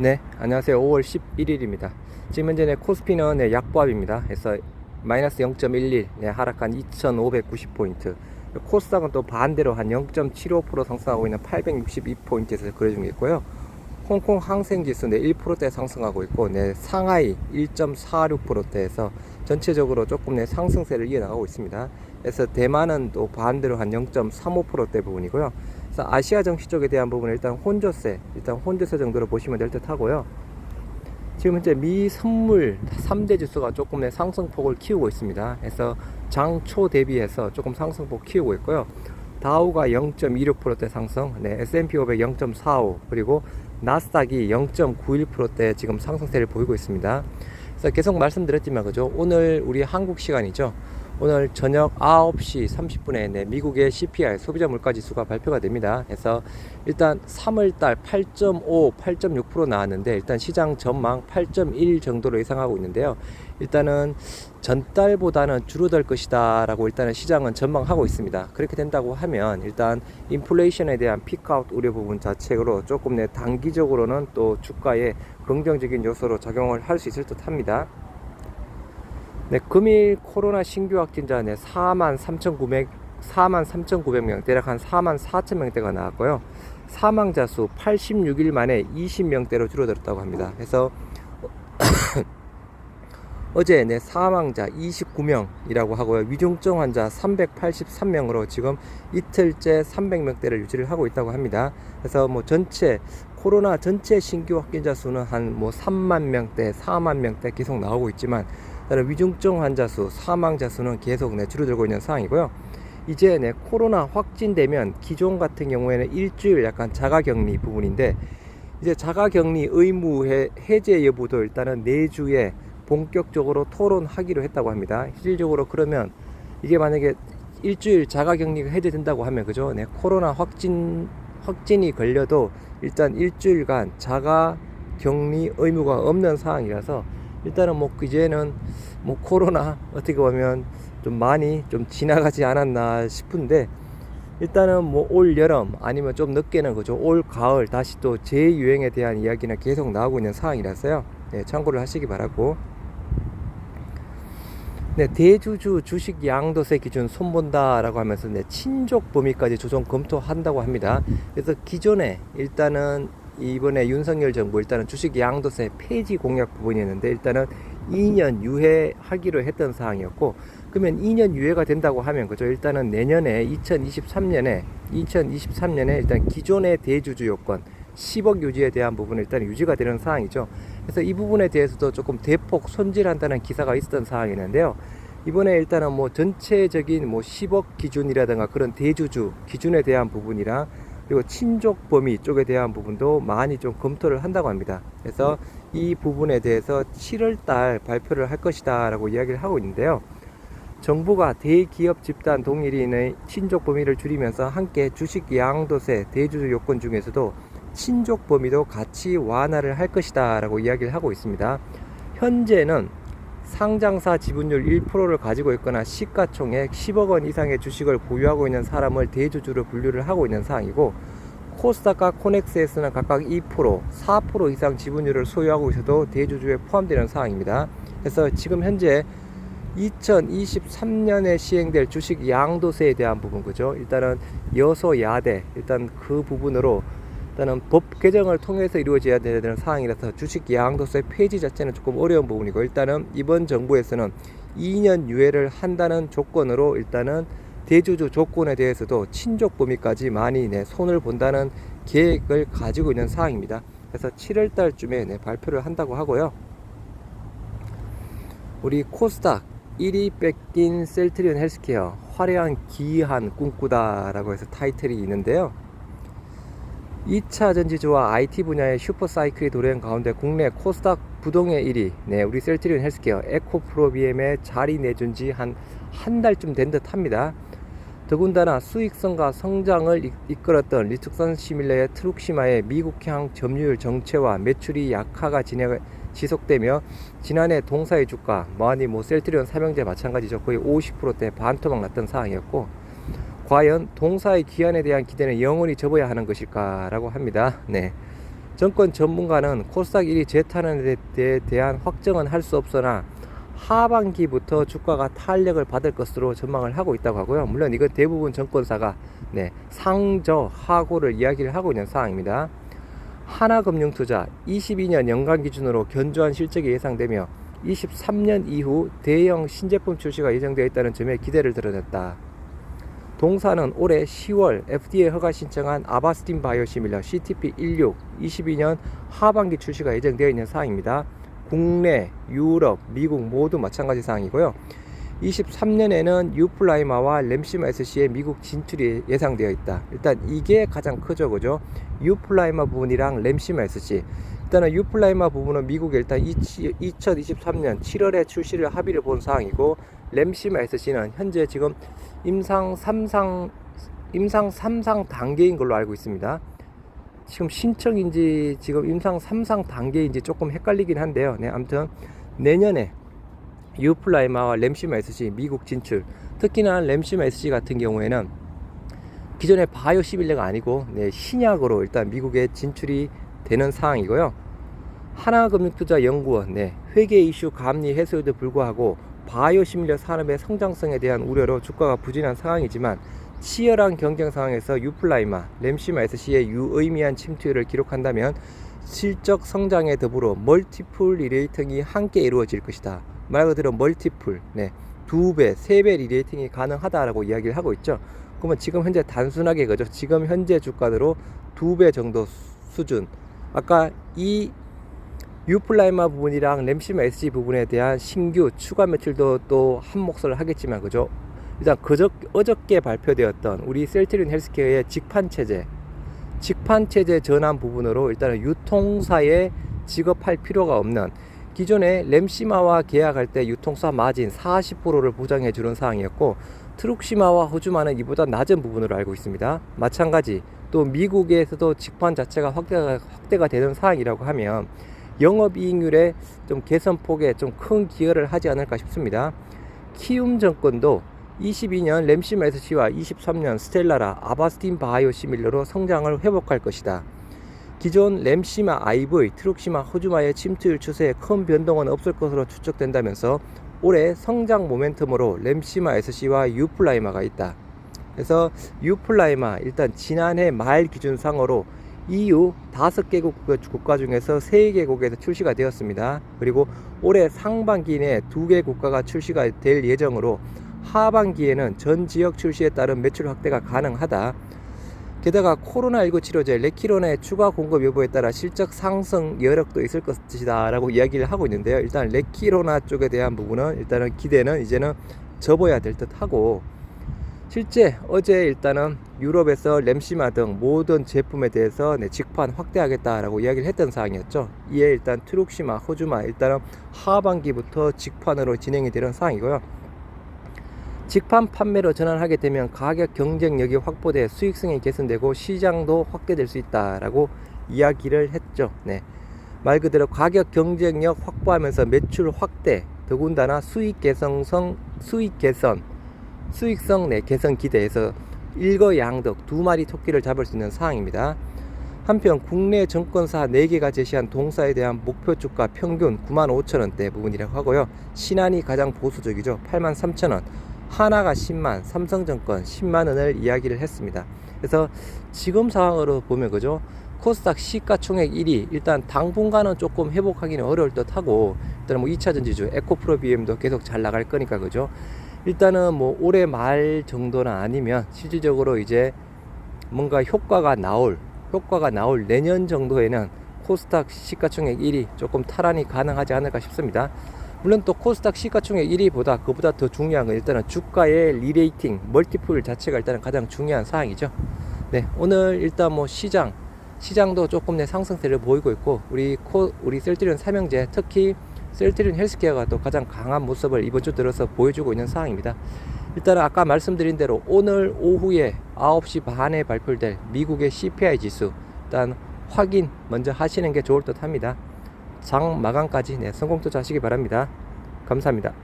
네, 안녕하세요. 5월 11일입니다. 지금 현재 코스피는 약보합입니다. 그래서 마이너스 0.11, 하락한 2,590포인트. 코스닥은 또 반대로 한 0.75% 상승하고 있는 862포인트에서 그려주고 있고요. 홍콩 항생지수 1%대 상승하고 있고, 상하이 1.46%대에서 전체적으로 조금 상승세를 이어나가고 있습니다. 그래서 대만은 또 반대로 한 0.35%대 부분이고요. 그래서 아시아 정시 쪽에 대한 부분은 일단 혼조세 정도로 보시면 될 듯 하고요. 지금 현재 미 선물 3대 지수가 조금 상승폭을 키우고 있습니다. 그래서 장초 대비해서 조금 상승폭 키우고 있고요. 다우가 0.26%대 상승, S&P 500 0.45, 그리고 나스닥이 0.91%대 지금 상승세를 보이고 있습니다. 그래서 계속 말씀드렸지만, 그죠? 오늘 우리 한국 시간이죠. 오늘 저녁 9시 30분에 미국의 CPI 소비자 물가 지수가 발표가 됩니다. 그래서 일단 3월달 8.5, 8.6% 나왔는데 일단 시장 전망 8.1 정도로 예상하고 있는데요. 일단은 전달보다는 줄어들 것이다 라고 일단은 시장은 전망하고 있습니다. 그렇게 된다고 하면 일단 인플레이션에 대한 피크아웃 우려 부분 자체로 조금 단기적으로는 또 주가에 긍정적인 요소로 작용을 할 수 있을 듯 합니다. 금일 코로나 신규 확진자 43,900명, 대략 한 44,000명대가 나왔고요. 사망자 수 86일 만에 20명대로 줄어들었다고 합니다. 그래서 어제 사망자 29명이라고 하고요. 위중증 환자 383명으로 지금 이틀째 300명대를 유지를 하고 있다고 합니다. 그래서 코로나 전체 신규 확진자 수는 한 3만 명대, 4만 명대 계속 나오고 있지만 위중증 환자 수, 사망자 수는 계속 줄어들고 있는 상황이고요. 이제 코로나 확진되면 기존 같은 경우에는 일주일 약간 자가격리 부분인데, 이제 자가격리 의무 해제 여부도 일단은 내주에 본격적으로 토론하기로 했다고 합니다. 실질적으로 그러면 이게 만약에 일주일 자가격리가 해제된다고 하면, 그죠? 코로나 확진이 걸려도 일단 일주일간 자가격리 의무가 없는 상황이라서 일단은 이제는 코로나 어떻게 보면 좀 많이 좀 지나가지 않았나 싶은데, 일단은 올 여름 아니면 좀 늦게는, 그죠, 올 가을 다시 또 재유행에 대한 이야기는 계속 나오고 있는 상황이라서요. 참고를 하시기 바라고. 대주주 주식 양도세 기준 손본다라고 하면서 친족 범위까지 조정 검토한다고 합니다. 그래서 기존에 일단은 이번에 윤석열 정부 일단은 주식 양도세 폐지 공약 부분이었는데, 일단은 2년 유예하기로 했던 사항이었고, 그러면 2년 유예가 된다고 하면, 그죠, 일단은 내년에 2023년에 일단 기존의 대주주 요건 10억 유지에 대한 부분은 일단 유지가 되는 사항이죠. 그래서 이 부분에 대해서도 조금 대폭 손질한다는 기사가 있었던 사항이었는데요. 이번에 일단은 전체적인 10억 기준이라든가 그런 대주주 기준에 대한 부분이랑, 그리고 친족 범위 쪽에 대한 부분도 많이 좀 검토를 한다고 합니다. 그래서 이 부분에 대해서 7월달 발표를 할 것이다 라고 이야기를 하고 있는데요. 정부가 대기업 집단 동일인의 친족 범위를 줄이면서 함께 주식 양도세 대주주 요건 중에서도 친족 범위도 같이 완화를 할 것이다 라고 이야기를 하고 있습니다. 현재는 상장사 지분율 1%를 가지고 있거나 시가총액 10억 원 이상의 주식을 보유하고 있는 사람을 대주주로 분류를 하고 있는 상황이고, 코스닥과 코넥스에서는 각각 2%, 4% 이상 지분율을 소유하고 있어도 대주주에 포함되는 상황입니다. 그래서 지금 현재 2023년에 시행될 주식 양도세에 대한 부분, 그죠? 일단은 여소야대, 일단 그 부분으로 일단은 법 개정을 통해서 이루어져야 되는 상황이라서 주식 양도세 폐지 자체는 조금 어려운 부분이고, 일단은 이번 정부에서는 2년 유예를 한다는 조건으로 일단은 대주주 조건에 대해서도 친족 범위까지 많이 손을 본다는 계획을 가지고 있는 상황입니다. 그래서 7월 달쯤에 발표를 한다고 하고요. 우리 코스닥 1위 뺏긴 셀트리온 헬스케어 화려한 기이한 꿈꾸다 라고 해서 타이틀이 있는데요. 2차 전지주와 IT 분야의 슈퍼사이클이 도래한 가운데 국내 코스닥 부동의 1위, 우리 셀트리온 헬스케어 에코프로비엠에 자리 내준 지 한 달쯤 된 듯 합니다. 더군다나 수익성과 성장을 이끌었던 리툭선 시밀러의 트룩시마의 미국향 점유율 정체와 매출이 약화가 지속되며, 지난해 동사의 주가 셀트리온 삼형제 마찬가지죠. 거의 50%대 반토막 났던 상황이었고, 과연 동사의 기한에 대한 기대는 영원히 접어야 하는 것일까 라고 합니다. 정권 전문가는 코스닥 1위 재타는 데 대한 확정은 할 수 없으나 하반기부터 주가가 탄력을 받을 것으로 전망을 하고 있다고 하고요. 물론 이건 대부분 정권사가 상저하고를 이야기를 하고 있는 사항입니다. 하나금융투자 22년 연간 기준으로 견조한 실적이 예상되며 23년 이후 대형 신제품 출시가 예정되어 있다는 점에 기대를 드러냈다. 동사는 올해 10월 FDA 허가 신청한 아바스틴 바이오시밀러 CTP16 22년 하반기 출시가 예정되어 있는 사항입니다. 국내, 유럽, 미국 모두 마찬가지 사항이고요. 23년에는 유플라이마와 램시마 SC의 미국 진출이 예상되어 있다. 일단 이게 가장 크죠, 그죠? 유플라이마 부분이랑 램시마 SC. 일단은 유플라이마 부분은 미국에 일단 2023년 7월에 출시를 합의를 본 사항이고, 램시마 SC는 현재 지금 임상 3상 단계인 걸로 알고 있습니다. 지금 신청인지 지금 임상 3상 단계인지 조금 헷갈리긴 한데요. 아무튼 내년에 유플라이마와 램시마 SC 미국 진출, 특히나 램시마 SC 같은 경우에는 기존의 바이오시밀러가 아니고 신약으로 일단 미국에 진출이 되는 상황이고요. 하나금융투자연구원 회계 이슈 감리 해소에도 불구하고 바이오시밀러 산업의 성장성에 대한 우려로 주가가 부진한 상황이지만, 치열한 경쟁 상황에서 유플라이마, 램시마 SC의 유의미한 침투율을 기록한다면 실적 성장에 더불어 멀티플 리레이팅이 함께 이루어질 것이다. 말 그대로 멀티플, 2배, 3배 리레이팅이 가능하다라고 이야기를 하고 있죠. 그러면 지금 현재 단순하게 그죠? 지금 현재 주가대로 2배 정도 수준. 아까 이 유플라이마 부분이랑 램시마 SC 부분에 대한 신규 추가 매출도 또 한 몫을 하겠지만, 그죠? 일단 어저께 발표되었던 우리 셀트리온 헬스케어의 직판체제 전환 부분으로 일단은 유통사에 지급할 필요가 없는, 기존에 램시마와 계약할 때 유통사 마진 40%를 보장해 주는 사항이었고, 트룩시마와 호주마는 이보다 낮은 부분으로 알고 있습니다. 마찬가지 또 미국에서도 직판 자체가 확대가 되는 사항이라고 하면 영업이익률의 좀 개선폭에 좀 큰 기여를 하지 않을까 싶습니다. 키움증권도 22년 램시마 SC와 23년 스텔라라 아바스틴 바이오시밀러로 성장을 회복할 것이다. 기존 램시마 IV, 트룩시마 호주마의 침투율 추세에 큰 변동은 없을 것으로 추측된다면서 올해 성장 모멘텀으로 램시마 SC와 유플라이마가 있다. 그래서 유플라이마 일단 지난해 말 기준상으로 EU 5개국 국가 중에서 3개국에서 출시가 되었습니다. 그리고 올해 상반기 내 2개 국가가 출시가 될 예정으로 하반기에는 전 지역 출시에 따른 매출 확대가 가능하다. 게다가 코로나19 치료제 레키로나의 추가 공급 여부에 따라 실적 상승 여력도 있을 것이다 라고 이야기를 하고 있는데요. 일단 레키로나 쪽에 대한 부분은 일단은 기대는 이제는 접어야 될 듯 하고, 실제 어제 일단은 유럽에서 램시마 등 모든 제품에 대해서 직판 확대하겠다라고 이야기를 했던 사항이었죠. 이에 일단 트룩시마, 호주마 일단은 하반기부터 직판으로 진행이 되는 사항이고요. 직판 판매로 전환하게 되면 가격 경쟁력이 확보돼 수익성이 개선되고 시장도 확대될 수 있다라고 이야기를 했죠. 말 그대로 가격 경쟁력 확보하면서 매출 확대, 더군다나 수익성 개선 기대해서 일거양득 두 마리 토끼를 잡을 수 있는 상황입니다. 한편 국내 정권사 4개가 제시한 동사에 대한 목표 주가 평균 95,000원대 부분이라고 하고요. 신한이 가장 보수적이죠. 83,000원. 하나가 10만, 삼성증권 10만원을 이야기를 했습니다. 그래서 지금 상황으로 보면 그죠? 코스닥 시가총액 1위 일단 당분간은 조금 회복하기는 어려울 듯 하고, 일단 2차전지주 에코프로비엠도 계속 잘 나갈 거니까 그죠? 일단은 올해 말 정도나 아니면 실질적으로 이제 뭔가 효과가 나올 내년 정도에는 코스닥 시가총액 1위 조금 탈환이 가능하지 않을까 싶습니다. 물론 또 코스닥 시가총액 1위보다 그보다 더 중요한 건 일단은 주가의 리레이팅, 멀티플 자체가 일단은 가장 중요한 사항이죠. 오늘 일단 시장도 조금 상승세를 보이고 있고, 우리 셀트리온 삼형제, 특히 셀트리온 헬스케어가 또 가장 강한 모습을 이번 주 들어서 보여주고 있는 상황입니다. 일단은 아까 말씀드린 대로 오늘 오후에 9시 반에 발표될 미국의 CPI 지수 일단 확인 먼저 하시는 게 좋을 듯 합니다. 장 마감까지 성공 투자하시기 바랍니다. 감사합니다.